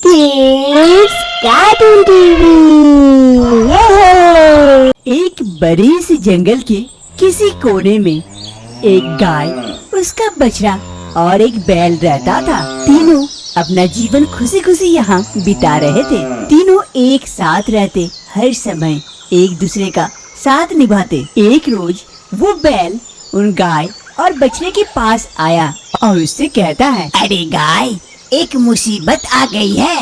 Kids cartoon TV. एक बड़े से जंगल के किसी कोने में एक गाय, उसका बछड़ा और एक बैल रहता था। तीनों अपना जीवन खुशी खुशी यहाँ बिता रहे थे। तीनों एक साथ रहते, हर समय एक दूसरे का साथ निभाते। एक रोज वो बैल उन गाय और बछड़े के पास आया और उससे कहता है, अरे गाय, एक मुसीबत आ गई है।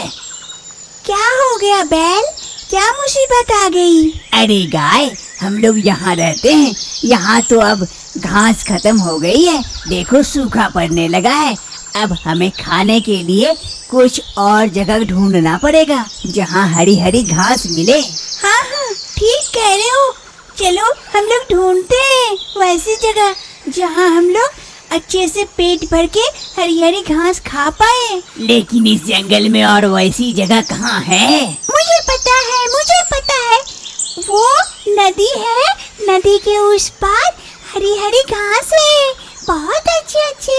क्या हो गया बैल, क्या मुसीबत आ गई? अरे गाय, हम लोग यहाँ रहते हैं, यहाँ तो अब घास खत्म हो गई है। देखो सूखा पड़ने लगा है। अब हमें खाने के लिए कुछ और जगह ढूंढना पड़ेगा जहाँ हरी हरी घास मिले। हाँ हाँ, ठीक कह रहे हो। चलो हम लोग ढूंढते हैं वैसी जगह जहाँ हम लोग अच्छे से पेट भर के हरी हरी घास खा पाए। लेकिन इस जंगल में और वैसी जगह कहाँ है? मुझे पता है, वो नदी है। नदी के उस पार हरी हरी घास है, बहुत अच्छे।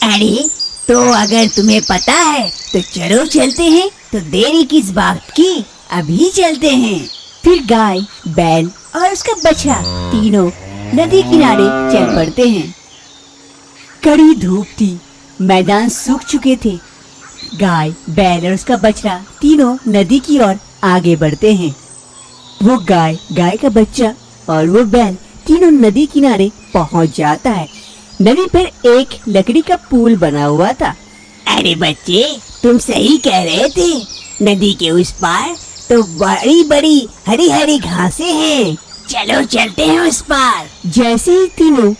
अरे तो अगर तुम्हें पता है तो चलो चलते हैं। तो देरी किस बात की, अभी चलते हैं। फिर गाय, बैल और उसका बछड़ा तीनों नदी किनारे चल पड़ते हैं। कड़ी धूप थी, मैदान सूख चुके थे। गाय, बैल और उसका बछड़ा तीनों नदी की ओर आगे बढ़ते हैं। वो गाय, गाय का बच्चा और वो बैल तीनों नदी किनारे पहुंच जाता है। नदी पर एक लकड़ी का पुल बना हुआ था। अरे बच्चे, तुम सही कह रहे थे। नदी के उस पार तो बड़ी बड़ी हरी हरी घासें हैं। चलो चलते हैं उस पार। जैसे ही तीनों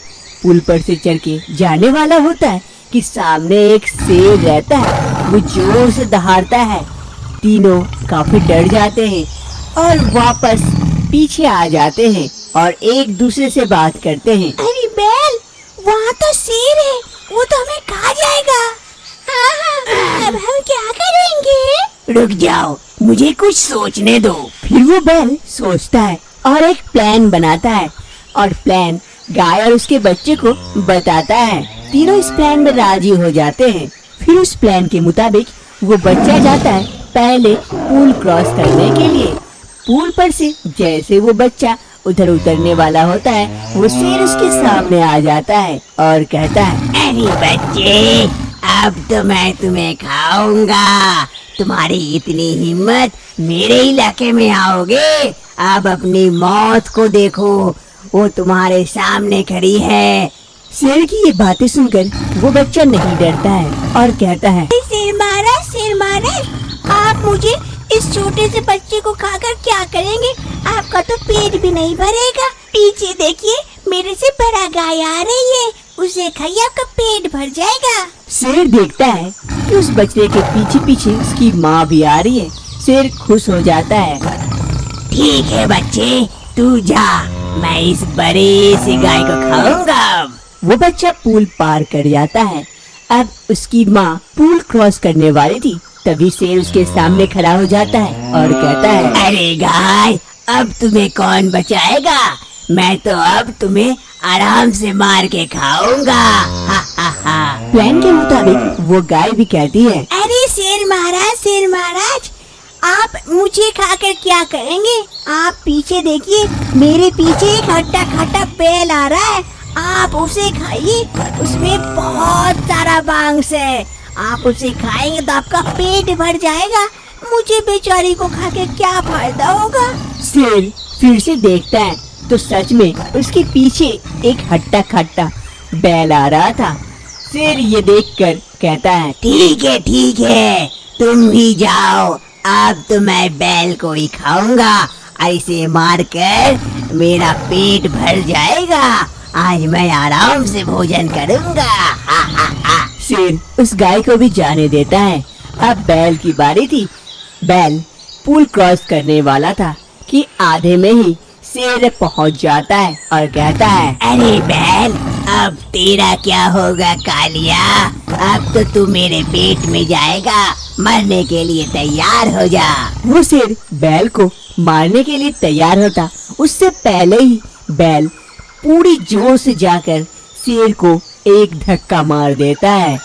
पुल पर से चढ़ के जाने वाला होता है कि सामने एक शेर रहता है। वो जोर से दहाड़ता है। तीनों काफी डर जाते हैं और वापस पीछे आ जाते हैं और एक दूसरे से बात करते हैं। अरे बैल, वहाँ तो शेर है, वो तो हमें खा जाएगा। हाँ, अब हम क्या करेंगे? रुक जाओ, मुझे कुछ सोचने दो। फिर वो बैल सोचता है और एक प्लान बनाता है और प्लान गाय और उसके बच्चे को बताता है। तीनों इस प्लान में राजी हो जाते हैं। फिर उस प्लान के मुताबिक वो बच्चा जाता है पहले पुल क्रॉस करने के लिए। पुल पर से जैसे वो बच्चा उधर उतरने वाला होता है, वो शेर उसके सामने आ जाता है और कहता है, अरे बच्चे, अब तो मैं तुम्हें खाऊंगा। तुम्हारी इतनी हिम्मत, मेरे इलाके में आओगे? अब अपनी मौत को देखो, वो तुम्हारे सामने खड़ी है। शेर की ये बातें सुनकर वो बच्चा नहीं डरता है और कहता है, शेर महाराज, आप मुझे इस छोटे से बच्चे को खाकर क्या करेंगे? आपका तो पेट भी नहीं भरेगा। पीछे देखिए, मेरे से बड़ा गाय आ रही है, उसे खाइए, आपका पेट भर जाएगा। शेर देखता है कि उस बच्चे के पीछे पीछे उसकी माँ भी आ रही है। शेर खुश हो जाता है। ठीक है बच्चे, तू जा, मैं इस बड़े से गाय को खाऊंगा। वो बच्चा पुल पार कर जाता है। अब उसकी माँ पुल क्रॉस करने वाली थी, तभी शेर उसके सामने खड़ा हो जाता है और कहता है, अरे गाय, अब तुम्हें कौन बचाएगा? मैं तो अब तुम्हें आराम से मार के खाऊंगा। हा हा हा। प्लान के मुताबिक वो गाय भी कहती है, अरे शेर महाराज, आप मुझे खाकर क्या करेंगे? आप पीछे देखिए, मेरे पीछे एक हट्टा खट्टा बैल आ रहा है, आप उसे खाइए, उसमें बहुत सारा मांस है। आप उसे खाएंगे तो आपका पेट भर जाएगा। मुझे बेचारी को खा के क्या फायदा होगा? शेर फिर से देखता है तो सच में उसके पीछे एक हट्टा खट्टा बैल आ रहा था। शेर ये देखकर कहता है, ठीक है, तुम भी जाओ। अब तो मैं बैल को ही खाऊंगा, ऐसे मारकर मेरा पेट भर जाएगा। आज मैं आराम से भोजन करूंगा। हा हा हा। शेर उस गाय को भी जाने देता है। अब बैल की बारी थी। बैल पुल क्रॉस करने वाला था कि आधे में ही शेर पहुंच जाता है और कहता है, अरे बैल, अब तेरा क्या होगा कालिया? अब तो तू मेरे पेट में जाएगा, मरने के लिए तैयार हो जा। वो शेर बैल को मारने के लिए तैयार होता, उससे पहले ही बैल पूरी जोर से जाकर शेर को एक धक्का मार देता है।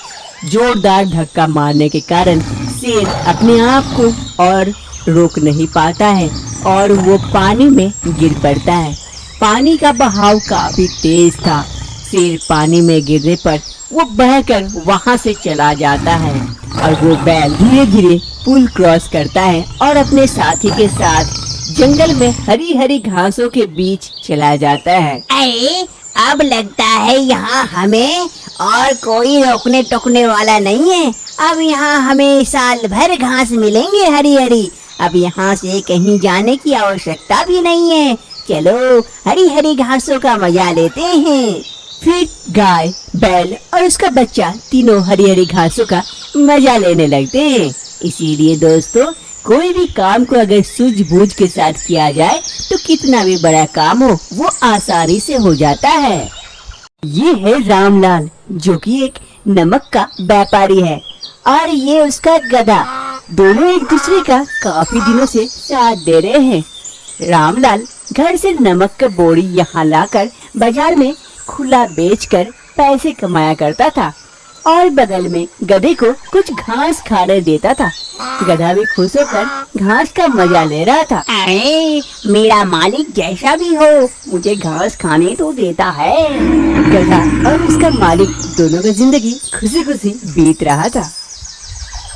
जोरदार धक्का मारने के कारण शेर अपने आप को और रोक नहीं पाता है और वो पानी में गिर पड़ता है। पानी का बहाव काफी तेज था। शेर पानी में गिरने पर वो बहकर वहां से चला जाता है और वो बैल धीरे धीरे पुल क्रॉस करता है और अपने साथी के साथ जंगल में हरी हरी घासों के बीच चला जाता है। अरे अब लगता है यहाँ हमें और कोई रोकने टोकने वाला नहीं है। अब यहाँ हमें साल भर घास मिलेंगे हरी हरी। अब यहाँ से कहीं जाने की आवश्यकता भी नहीं है। चलो हरी हरी घासों का मजा लेते हैं। फिर गाय, बैल और उसका बच्चा तीनों हरी हरी घासों का मजा लेने लगते हैं। इसीलिए दोस्तों, कोई भी काम को अगर सूझबूझ के साथ किया जाए तो कितना भी बड़ा काम हो वो आसानी से हो जाता है। ये है रामलाल, जो कि एक नमक का व्यापारी है, और ये उसका गधा। दोनों एक दूसरे का काफी दिनों से साथ दे रहे हैं। रामलाल घर से नमक का बोरी यहाँ लाकर बाजार में खुला बेचकर पैसे कमाया करता था और बदल में गधे को कुछ घास खाने देता था। गधा भी खुश होकर घास का मजा ले रहा था। अरे मेरा मालिक जैसा भी हो मुझे घास खाने तो देता है। गधा और उसका मालिक दोनों की जिंदगी खुशी खुशी बीत रहा था।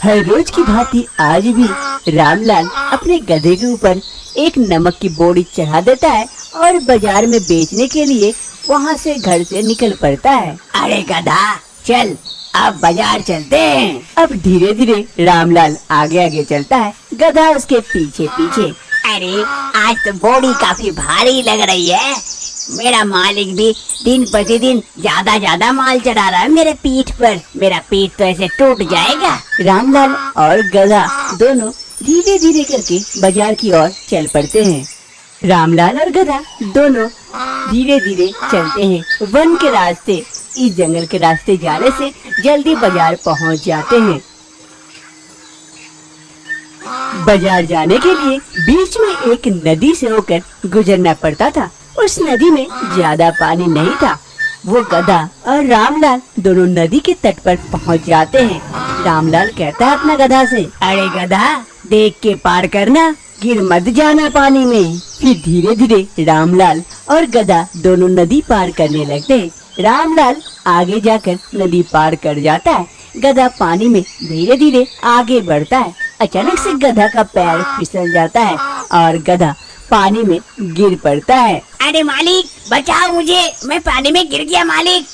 हर रोज की भांति आज भी रामलाल अपने गधे के ऊपर एक नमक की बोरी चढ़ा देता है और बाजार में बेचने के लिए वहाँ से घर से निकल पड़ता है। अरे गधा चल अब बाजार चलते हैं। अब धीरे धीरे रामलाल आगे आगे चलता है, गधा उसके पीछे पीछे। अरे आज तो बोरी काफी भारी लग रही है। मेरा मालिक भी दिन प्रतिदिन ज्यादा माल चढ़ा रहा है मेरे पीठ पर। मेरा पीठ तो ऐसे टूट जाएगा। रामलाल और गधा दोनों धीरे धीरे करके बाजार की ओर चल पड़ते हैं। रामलाल और गधा दोनों धीरे धीरे चलते हैं वन के रास्ते। इस जंगल के रास्ते जाने से जल्दी बाजार पहुंच जाते हैं। बाजार जाने के लिए बीच में एक नदी से होकर गुजरना पड़ता था। उस नदी में ज्यादा पानी नहीं था। वो गधा और रामलाल दोनों नदी के तट पर पहुंच जाते हैं। रामलाल कहता है अपना गधा से, अरे गधा देख के पार करना, गिर मत जाना पानी में। फिर धीरे धीरे रामलाल और गधा दोनों नदी पार करने लगते हैं। रामलाल आगे जाकर नदी पार कर जाता है। गधा पानी में धीरे धीरे आगे बढ़ता है। अचानक से गधा का पैर फिसल जाता है और गधा पानी में गिर पड़ता है। अरे मालिक बचाओ मुझे, मैं पानी में गिर गया। मालिक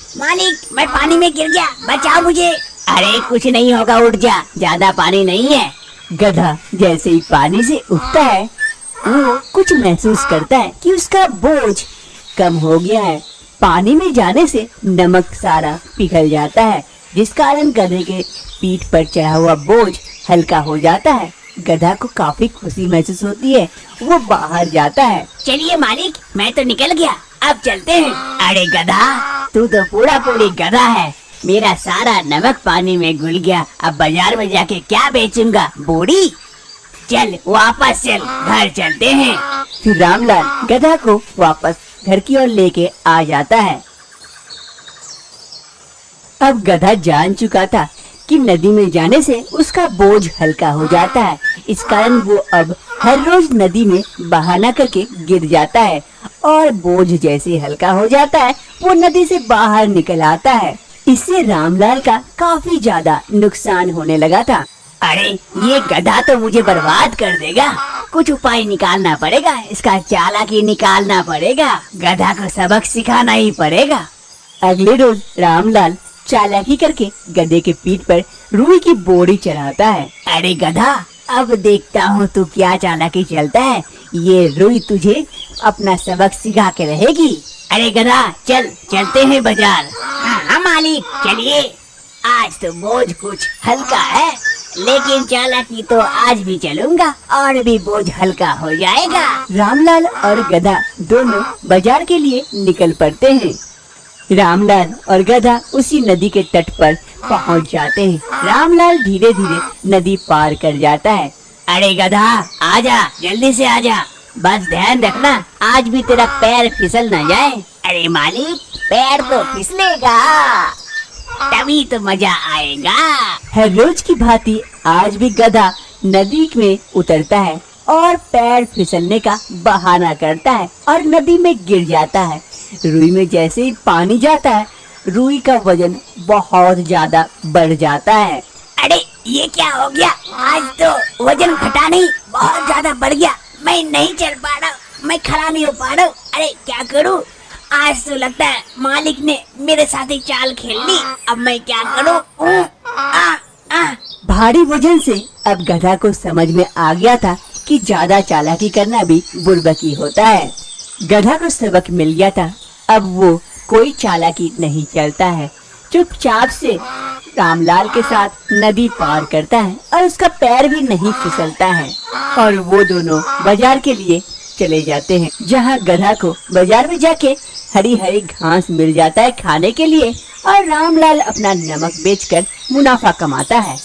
मैं पानी में गिर गया, बचाओ मुझे। अरे कुछ नहीं होगा, उठ जा, ज्यादा पानी नहीं है। गधा जैसे ही पानी से उठता है वो कुछ महसूस करता है कि उसका बोझ कम हो गया है। पानी में जाने से नमक सारा पिघल जाता है, जिस कारण गधे के पीठ पर चढ़ा हुआ बोझ हल्का हो जाता है। गधा को काफी खुशी महसूस होती है। वो बाहर जाता है। चलिए मालिक, मैं तो निकल गया, अब चलते हैं। अरे गधा तू तो पूरी गधा है। मेरा सारा नमक पानी में घुल गया। अब बाजार में जाके क्या बेचूंगा, बोरी? चल वापस चल, घर चलते हैं। फिर रामलाल गधा को वापस घर की ओर लेके आ जाता है। अब गधा जान चुका था कि नदी में जाने से उसका बोझ हल्का हो जाता है। इस कारण वो अब हर रोज नदी में बहाना करके गिर जाता है और बोझ जैसे हल्का हो जाता है वो नदी से बाहर निकल आता है। इससे रामलाल का काफी ज्यादा नुकसान होने लगा था। अरे ये गधा तो मुझे बर्बाद कर देगा। कुछ उपाय निकालना पड़ेगा, इसका चालाकी निकालना पड़ेगा। गधा को सबक सिखाना ही पड़ेगा। अगले रोज रामलाल चालाकी करके गधे के पीठ पर रुई की बोरी चढ़ाता है। अरे गधा अब देखता हूँ तू क्या चालाकी चलता है। ये रुई तुझे अपना सबक सिखा के रहेगी। अरे गधा चल, चलते हैं बाजार। हाँ मालिक चलिए। आज तो बोझ कुछ हल्का है, लेकिन चालाकी तो आज भी चलूंगा और भी बोझ हल्का हो जाएगा। रामलाल और गधा दोनों बाजार के लिए निकल पड़ते हैं। रामलाल और गधा उसी नदी के तट पर पहुंच जाते हैं। रामलाल धीरे धीरे नदी पार कर जाता है। अरे गधा आजा, जल्दी से आजा, बस ध्यान रखना आज भी तेरा पैर फिसल न जाए। अरे मालिक पैर तो फिसलेगा, तभी तो मजा आएगा। हर रोज की भांति आज भी गधा नदी में उतरता है और पैर फिसलने का बहाना करता है और नदी में गिर जाता है। रुई में जैसे ही पानी जाता है, रुई का वजन बहुत ज्यादा बढ़ जाता है। अरे ये क्या हो गया? आज तो वजन घटा नहीं, बहुत ज्यादा बढ़ गया। मैं नहीं चल पा रहा, मैं खड़ा नहीं हो पा रहा हूँ। अरे क्या करूँ? आज तो लगता है मालिक ने मेरे साथ ही चाल खेल ली। अब मैं क्या करूँ? भारी वजन से अब गधा को समझ में आ गया था कि ज्यादा चालाकी करना भी बुर्बकी होता है। गधा को सबक मिल गया था। अब वो कोई चालाकी नहीं चलता है, चुपचाप से रामलाल के साथ नदी पार करता है और उसका पैर भी नहीं फिसलता है। और वो दोनों बाजार के लिए चले जाते हैं, जहाँ गधा को बाजार में जाके हरी हरी घास मिल जाता है खाने के लिए और रामलाल अपना नमक बेचकर मुनाफा कमाता है।